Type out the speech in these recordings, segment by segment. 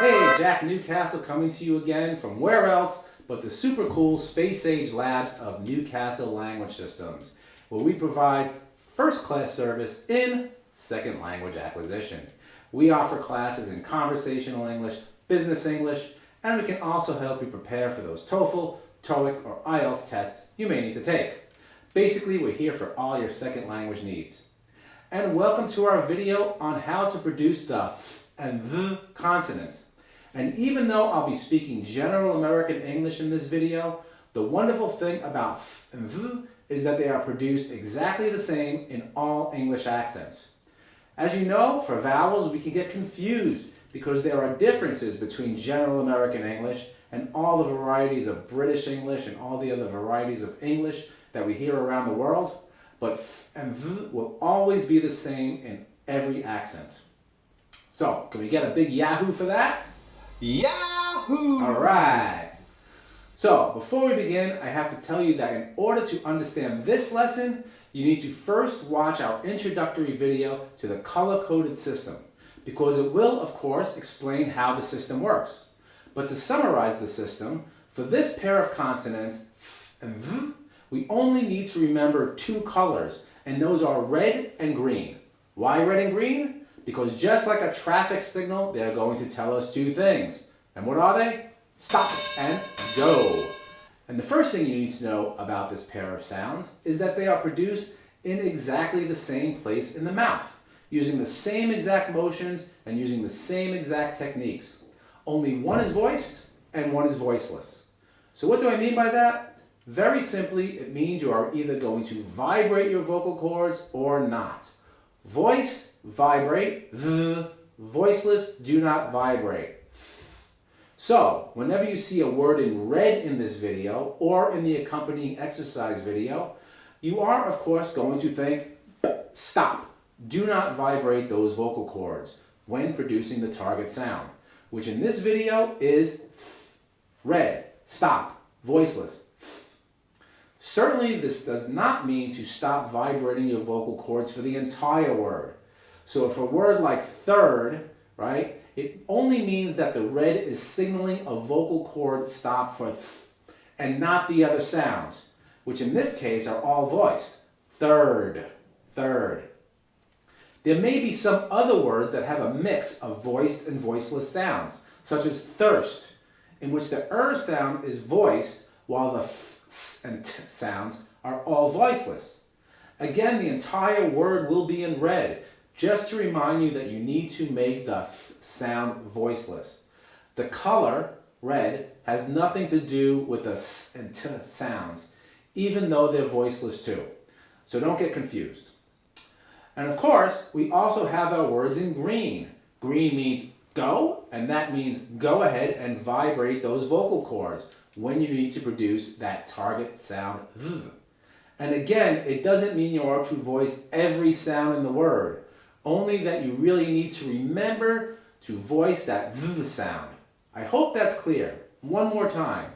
Hey, Jack Newcastle coming to you again from where else but the super cool space age labs of Newcastle Language Systems, where we provide first-class service in second language acquisition. We offer classes in conversational English, business English, and we can also help you prepare for those TOEFL, TOEIC, or IELTS tests you may need to take. Basically, we're here for all your second language needs. And welcome to our video on how to produce the f and th consonants. And even though I'll be speaking general American English in this video, the wonderful thing about f and th is that they are produced exactly the same in all English accents. As you know, for vowels we can get confused because there are differences between general American English and all the varieties of British English and all the other varieties of English that we hear around the world. But f and th will always be the same in every accent. So, can we get a big Yahoo for that? Yahoo! All right. So, before we begin, I have to tell you that in order to understand this lesson, you need to first watch our introductory video to the color-coded system, because it will, of course, explain how the system works. But to summarize the system, for this pair of consonants, f and th, we only need to remember two colors, and those are red and green. Why red and green? Because just like a traffic signal, they're going to tell us two things. And what are they? Stop and go. And the first thing you need to know about this pair of sounds is that they are produced in exactly the same place in the mouth, using the same exact motions and using the same exact techniques. Only one is voiced and one is voiceless. So what do I mean by that? Very simply, it means you are either going to vibrate your vocal cords or not. Voiced, vibrate, voiceless, do not vibrate. So, whenever you see a word in red in this video or in the accompanying exercise video, you are, of course, going to think, stop. Do not vibrate those vocal cords when producing the target sound, which in this video is red, stop, voiceless. Certainly, this does not mean to stop vibrating your vocal cords for the entire word. So if a word like third, right, it only means that the red is signaling a vocal cord stop for th and not the other sounds, which in this case are all voiced. Third, third. There may be some other words that have a mix of voiced and voiceless sounds, such as thirst, in which the sound is voiced while the th and t sounds are all voiceless. Again, the entire word will be in red, just to remind you that you need to make the th sound voiceless. The color, red, has nothing to do with the s and t sounds, even though they're voiceless too. So don't get confused. And of course, we also have our words in green. Green means go, and that means go ahead and vibrate those vocal cords when you need to produce that target sound th. And again, it doesn't mean you are to voice every sound in the word, only that you really need to remember to voice that th sound. I hope that's clear. One more time.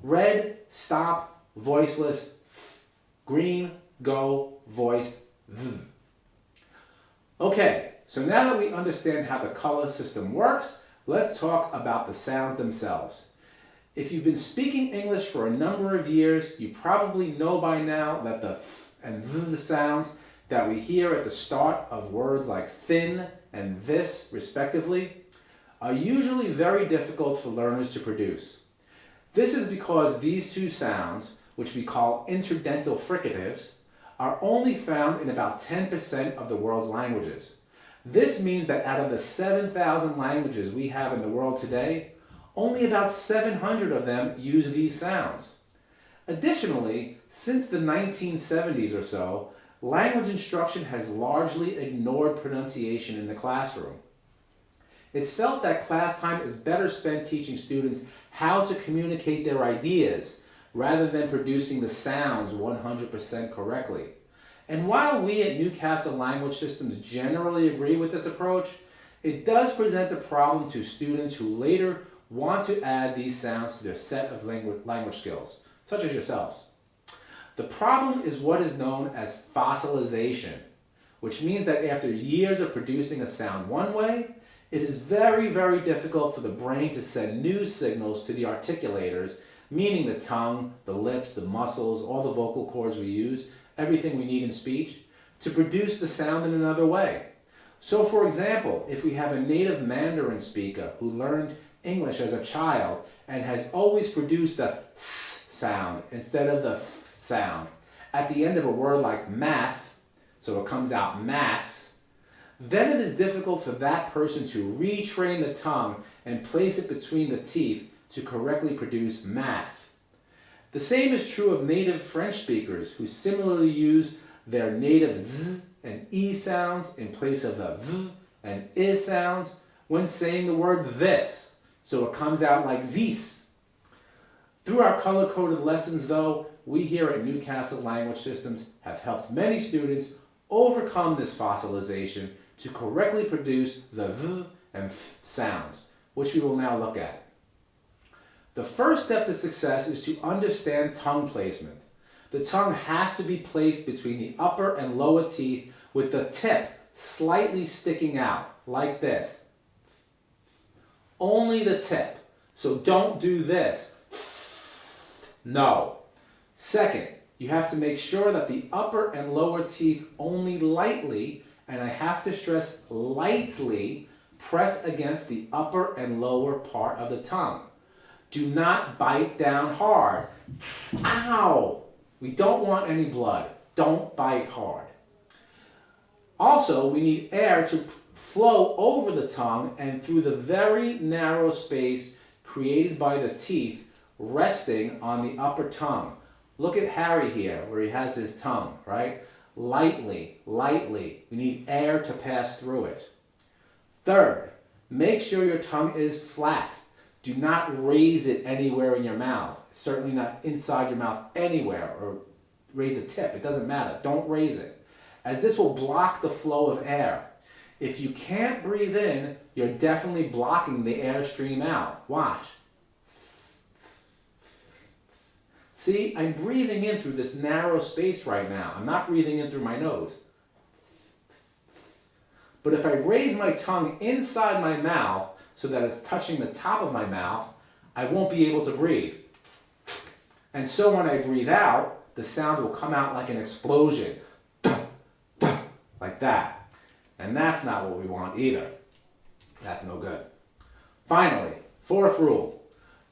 Red, stop, voiceless, th. Green, go, voiced, th. Okay, so now that we understand how the color system works, let's talk about the sounds themselves. If you've been speaking English for a number of years, you probably know by now that the th and th sounds that we hear at the start of words like thin and this, respectively, are usually very difficult for learners to produce. This is because these two sounds, which we call interdental fricatives, are only found in about 10% of the world's languages. This means that out of the 7,000 languages we have in the world today, only about 700 of them use these sounds. Additionally, since the 1970s or so, language instruction has largely ignored pronunciation in the classroom. It's felt that class time is better spent teaching students how to communicate their ideas rather than producing the sounds 100% correctly. And while we at Newcastle Language Systems generally agree with this approach, it does present a problem to students who later want to add these sounds to their set of language skills, such as yourselves. The problem is what is known as fossilization, which means that after years of producing a sound one way, It is very, very difficult for the brain to send new signals to the articulators, meaning the tongue, the lips, the muscles, all the vocal cords we use, everything we need in speech, to produce the sound in another way. So for example, if we have a native Mandarin speaker who learned English as a child and has always produced the s sound instead of the f sound at the end of a word like math, so it comes out mass, then it is difficult for that person to retrain the tongue and place it between the teeth to correctly produce math. The same is true of native French speakers who similarly use their native z and e sounds in place of the v and I sounds when saying the word this, so it comes out like zis. Through our color-coded lessons, though, we here at Newcastle Language Systems have helped many students overcome this fossilization to correctly produce the v and f sounds, which we will now look at. The first step to success is to understand tongue placement. The tongue has to be placed between the upper and lower teeth with the tip slightly sticking out, like this. Only the tip. So don't do this. No. Second, you have to make sure that the upper and lower teeth only lightly, and I have to stress lightly, press against the upper and lower part of the tongue. Do not bite down hard. Ow! We don't want any blood. Don't bite hard. Also, we need air to flow over the tongue and through the very narrow space created by the teeth resting on the upper tongue. Look at Harry here, where he has his tongue, right? Lightly, lightly. We need air to pass through it. Third, make sure your tongue is flat. Do not raise it anywhere in your mouth. Certainly not inside your mouth anywhere, or raise the tip. It doesn't matter. Don't raise it, as this will block the flow of air. If you can't breathe in, you're definitely blocking the air stream out. Watch. See, I'm breathing in through this narrow space right now. I'm not breathing in through my nose. But if I raise my tongue inside my mouth so that it's touching the top of my mouth, I won't be able to breathe. And so when I breathe out, the sound will come out like an explosion. Like that. And that's not what we want either. That's no good. Finally, fourth rule.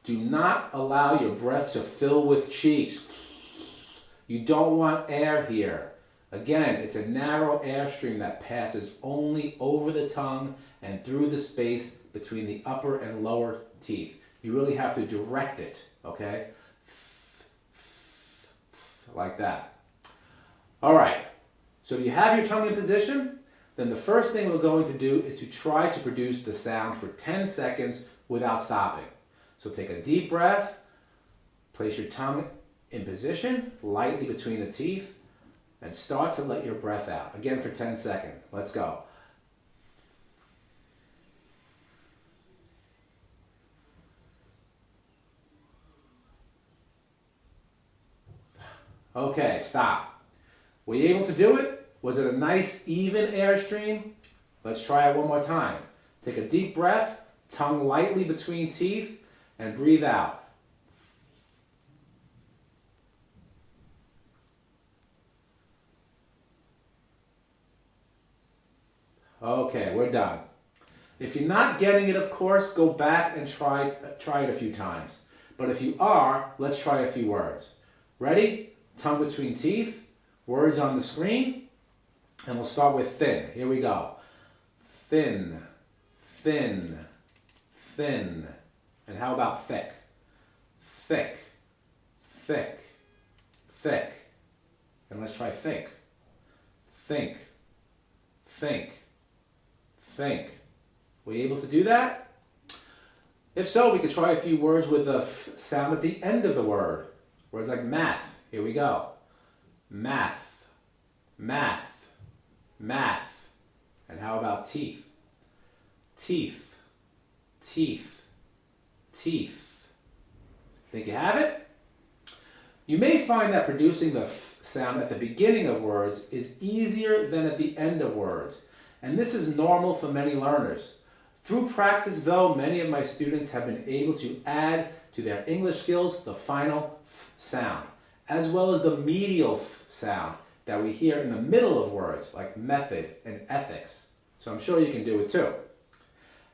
Do not allow your breath to fill with cheeks. You don't want air here. Again, it's a narrow airstream that passes only over the tongue and through the space between the upper and lower teeth. You really have to direct it, okay? Like that. All right, so if you have your tongue in position, then the first thing we're going to do is to try to produce the sound for 10 seconds without stopping. So take a deep breath, place your tongue in position, lightly between the teeth, and start to let your breath out. Again for 10 seconds. Let's go. Okay, stop. Were you able to do it? Was it a nice, even airstream? Let's try it one more time. Take a deep breath, tongue lightly between teeth, and breathe out. Okay, we're done. If you're not getting it, of course, go back and try it a few times. But if you are, let's try a few words. Ready? Tongue between teeth, words on the screen, and we'll start with thin. Here we go. Thin, thin, thin. And how about thick? Thick, thick, thick. And let's try think. Think, think, think. Were you able to do that? If so, we could try a few words with the f sound at the end of the word. Words like math. Here we go. Math, math, math. And how about teeth? Teeth, teeth, teeth. Think you have it? You may find that producing the f sound at the beginning of words is easier than at the end of words. And this is normal for many learners. Through practice, though, many of my students have been able to add to their English skills the final f sound, as well as the medial f sound that we hear in the middle of words, like method and ethics. So I'm sure you can do it too.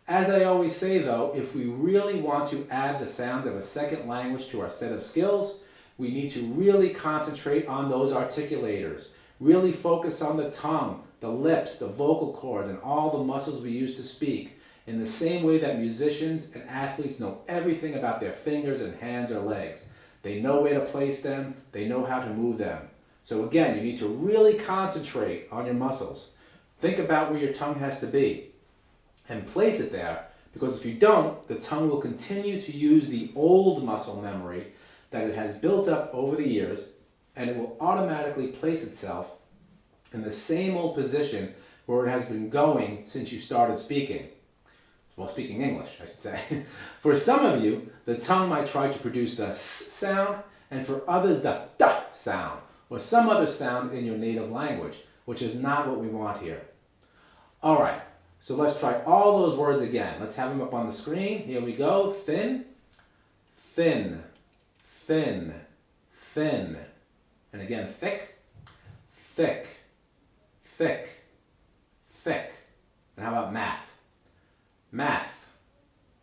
As I always say, though, if we really want to add the sound of a second language to our set of skills, we need to really concentrate on those articulators, really focus on the tongue, the lips, the vocal cords, and all the muscles we use to speak, in the same way that musicians and athletes know everything about their fingers and hands or legs. They know where to place them, they know how to move them. So again, you need to really concentrate on your muscles. Think about where your tongue has to be and place it there, because if you don't, the tongue will continue to use the old muscle memory that it has built up over the years, and it will automatically place itself in the same old position where it has been going since you started speaking. Well, speaking English, I should say. For some of you, the tongue might try to produce the s sound, and for others, the d sound, or some other sound in your native language, which is not what we want here. All right, so let's try all those words again. Let's have them up on the screen. Here we go. Thin, thin, thin, thin. And again, thick, thick, thick, thick. And how about math? Math,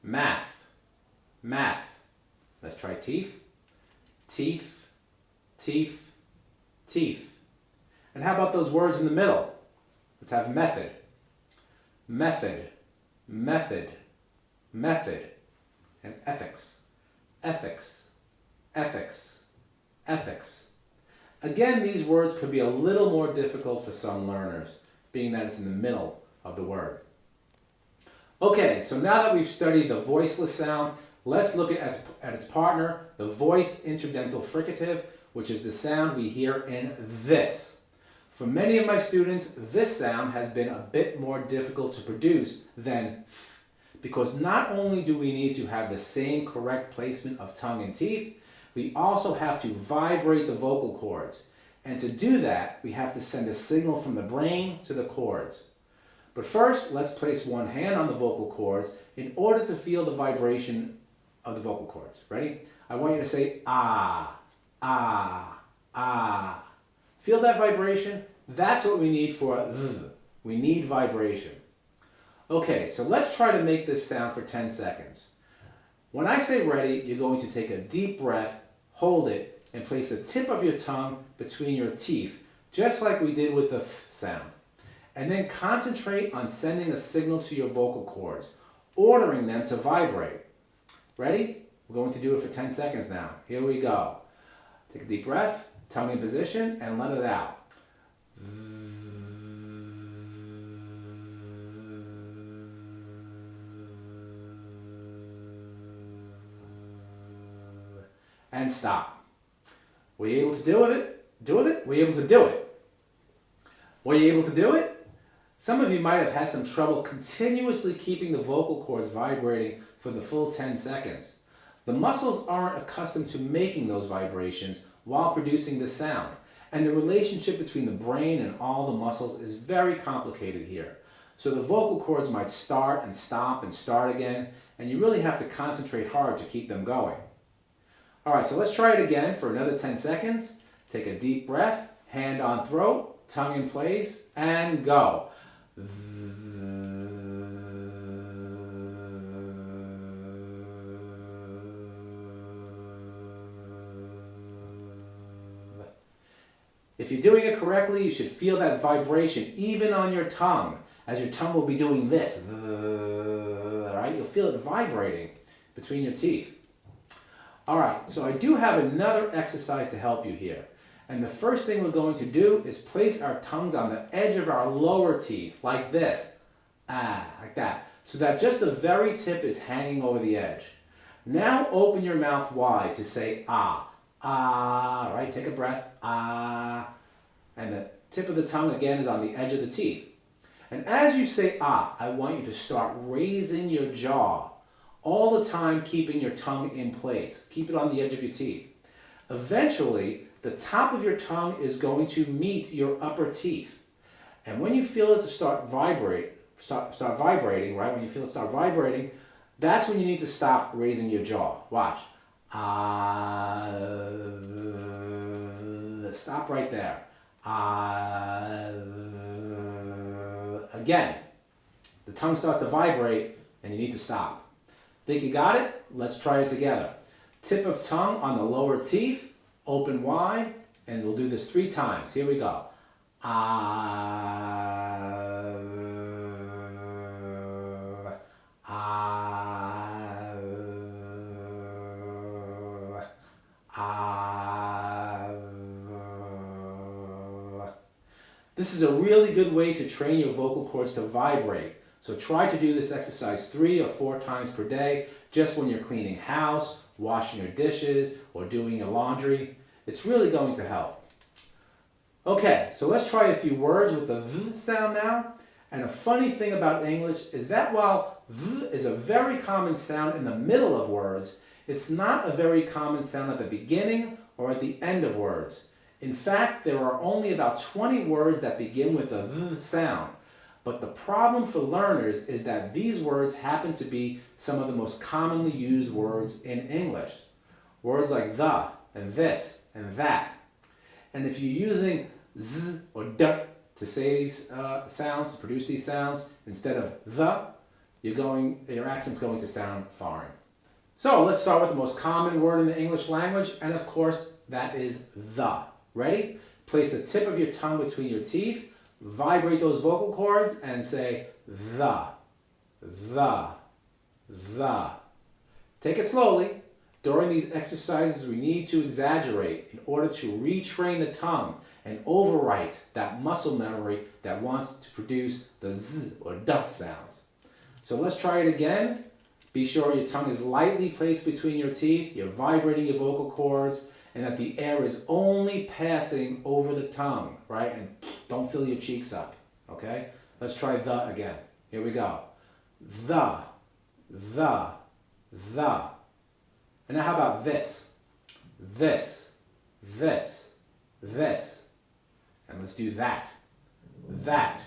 math, math. Let's try teeth, teeth, teeth, teeth. And how about those words in the middle? Let's have method, method, method, method. And ethics, ethics, ethics, ethics. Again, these words could be a little more difficult for some learners, being that it's in the middle of the word. Okay, so now that we've studied the voiceless sound, let's look at its partner, the voiced interdental fricative, which is the sound we hear in this. For many of my students, this sound has been a bit more difficult to produce than th, because not only do we need to have the same correct placement of tongue and teeth, we also have to vibrate the vocal cords. And to do that, we have to send a signal from the brain to the cords. But first, let's place one hand on the vocal cords in order to feel the vibration of the vocal cords. Ready? I want you to say ah, ah, ah. Feel that vibration? That's what we need for th. We need vibration. Okay, so let's try to make this sound for 10 seconds. When I say ready, you're going to take a deep breath, hold it, and place the tip of your tongue between your teeth, just like we did with the th sound. And then concentrate on sending a signal to your vocal cords, ordering them to vibrate. Ready? We're going to do it for 10 seconds now. Here we go. Take a deep breath, tongue in position, and let it out. And stop. Were you able to do it? Were you able to do it? Were you able to do it? Some of you might have had some trouble continuously keeping the vocal cords vibrating for the full 10 seconds. The muscles aren't accustomed to making those vibrations while producing the sound, and the relationship between the brain and all the muscles is very complicated here. So the vocal cords might start and stop and start again, and you really have to concentrate hard to keep them going. All right, so let's try it again for another 10 seconds. Take a deep breath, hand on throat, tongue in place, and go. If you're doing it correctly, you should feel that vibration even on your tongue, as your tongue will be doing this. All right, you'll feel it vibrating between your teeth. All right, so I do have another exercise to help you here. And the first thing we're going to do is place our tongues on the edge of our lower teeth, like this. Ah, like that. So that just the very tip is hanging over the edge. Now open your mouth wide to say ah. Ah, right? Take a breath. Ah. And the tip of the tongue again is on the edge of the teeth. And as you say ah, I want you to start raising your jaw. All the time keeping your tongue in place. Keep it on the edge of your teeth. Eventually, the top of your tongue is going to meet your upper teeth. And when you feel it to start vibrate, start vibrating, right? When you feel it start vibrating, that's when you need to stop raising your jaw. Watch. Stop right there. Again, the tongue starts to vibrate and you need to stop. Think you got it? Let's try it together. Tip of tongue on the lower teeth, open wide, and we'll do this 3 times. Here we go. This is a really good way to train your vocal cords to vibrate. So try to do this exercise 3 or 4 times per day, just when you're cleaning house, washing your dishes, or doing your laundry. It's really going to help. Okay, so let's try a few words with the V sound now. And a funny thing about English is that while V is a very common sound in the middle of words, it's not a very common sound at the beginning or at the end of words. In fact, there are only about 20 words that begin with the V sound. But the problem for learners is that these words happen to be some of the most commonly used words in English. Words like the, and this, and that. And if you're using z or d to say these sounds, to produce these sounds, instead of the, your accent's going to sound foreign. So let's start with the most common word in the English language, and of course, that is the. Ready? Place the tip of your tongue between your teeth, vibrate those vocal cords, and say the. Take it slowly. During these exercises, we need to exaggerate in order to retrain the tongue and overwrite that muscle memory that wants to produce the z or d sounds. So let's try it again. Be sure your tongue is lightly placed between your teeth, you're vibrating your vocal cords, and that the air is only passing over the tongue, right? And don't fill your cheeks up, okay? Let's try the again. Here we go. The. And now how about this? This. And let's do that. That.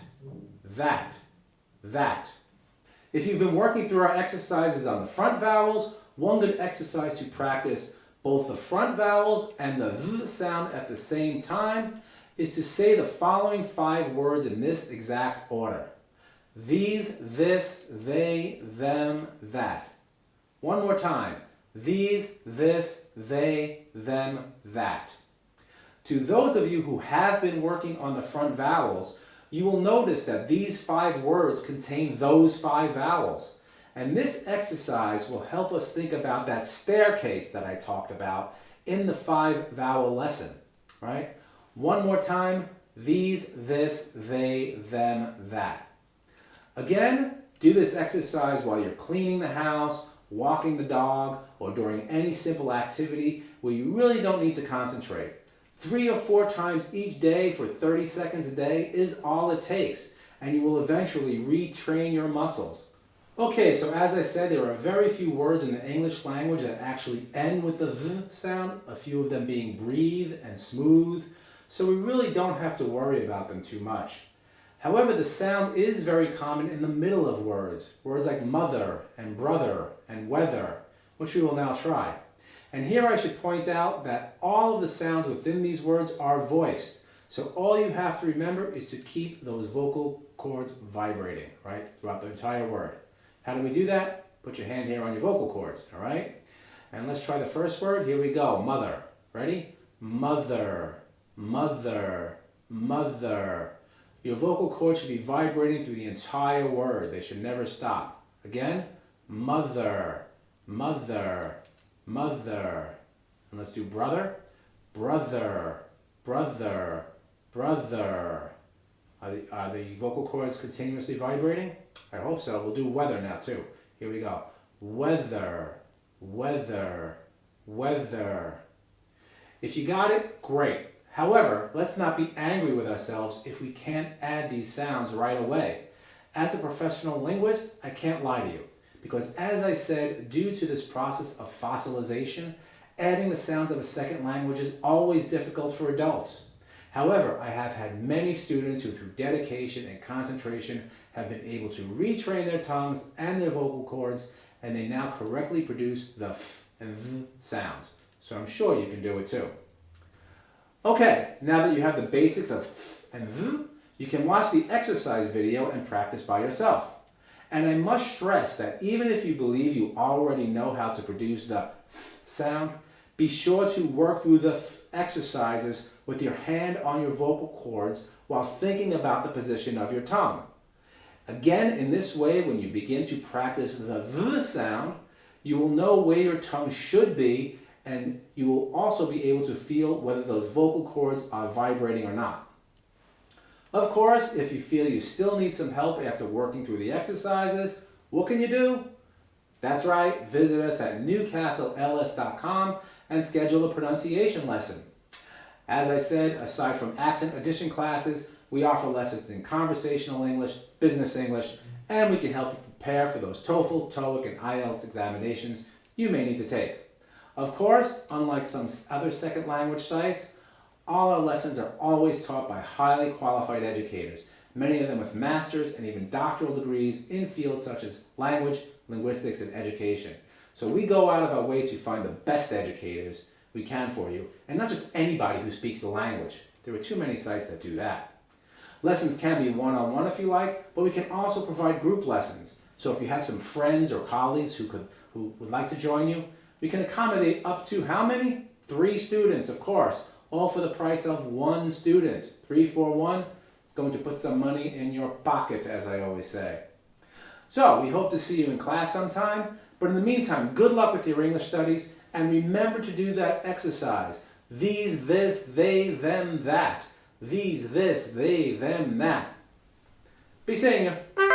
If you've been working through our exercises on the front vowels, one good exercise to practice both the front vowels and the V sound at the same time is to say the following 5 words in this exact order. These, this, they, them, that. One more time. These, this, they, them, that. To those of you who have been working on the front vowels, you will notice that these 5 words contain those 5 vowels. And this exercise will help us think about that staircase that I talked about in the 5 vowel lesson, right? One more time, these, this, they, them, that. Again, do this exercise while you're cleaning the house, walking the dog, or during any simple activity where you really don't need to concentrate. 3 or 4 times each day for 30 seconds a day is all it takes, and you will eventually retrain your muscles. Okay, so as I said, there are very few words in the English language that actually end with the V sound, a few of them being breathe and smooth, so we really don't have to worry about them too much. However, the sound is very common in the middle of words, words like mother and brother and weather, which we will now try. And here I should point out that all of the sounds within these words are voiced, so all you have to remember is to keep those vocal cords vibrating, right, throughout the entire word. How do we do that? Put your hand here on your vocal cords, all right? And let's try the first word. Here we go. Mother. Ready? Mother. Your vocal cords should be vibrating through the entire word. They should never stop. Again, mother. And let's do brother. Are the vocal cords continuously vibrating? I hope so. We'll do weather now too. Here we go. Weather. If you got it, great. However, let's not be angry with ourselves if we can't add these sounds right away. As a professional linguist, I can't lie to you, because as I said, due to this process of fossilization, adding the sounds of a second language is always difficult for adults. However, I have had many students who through dedication and concentration have been able to retrain their tongues and their vocal cords, and they now correctly produce the f and v sounds. So I'm sure you can do it too. Okay, now that you have the basics of f and v, you can watch the exercise video and practice by yourself. And I must stress that even if you believe you already know how to produce the f sound, be sure to work through the f exercises with your hand on your vocal cords while thinking about the position of your tongue. Again, in this way, when you begin to practice the v sound, you will know where your tongue should be, and you will also be able to feel whether those vocal cords are vibrating or not. Of course, if you feel you still need some help after working through the exercises, what can you do? That's right, visit us at newcastles.com and schedule a pronunciation lesson. As I said, aside from accent addition classes, we offer lessons in conversational English, business English, and we can help you prepare for those TOEFL, TOEIC, and IELTS examinations you may need to take. Of course, unlike some other second language sites, all our lessons are always taught by highly qualified educators, many of them with master's and even doctoral degrees in fields such as language, linguistics, and education. So we go out of our way to find the best educators we can for you, and not just anybody who speaks the language. There are too many sites that do that. Lessons can be one-on-one if you like, but we can also provide group lessons. So if you have some friends or colleagues who would like to join you, we can accommodate up to how many? 3 students, of course, all for the price of 1 student. 3 for 1, it's going to put some money in your pocket, as I always say. So we hope to see you in class sometime, but in the meantime, good luck with your English studies, and remember to do that exercise. These, this, they, them, that. These, this, they, them, that. Be seeing you.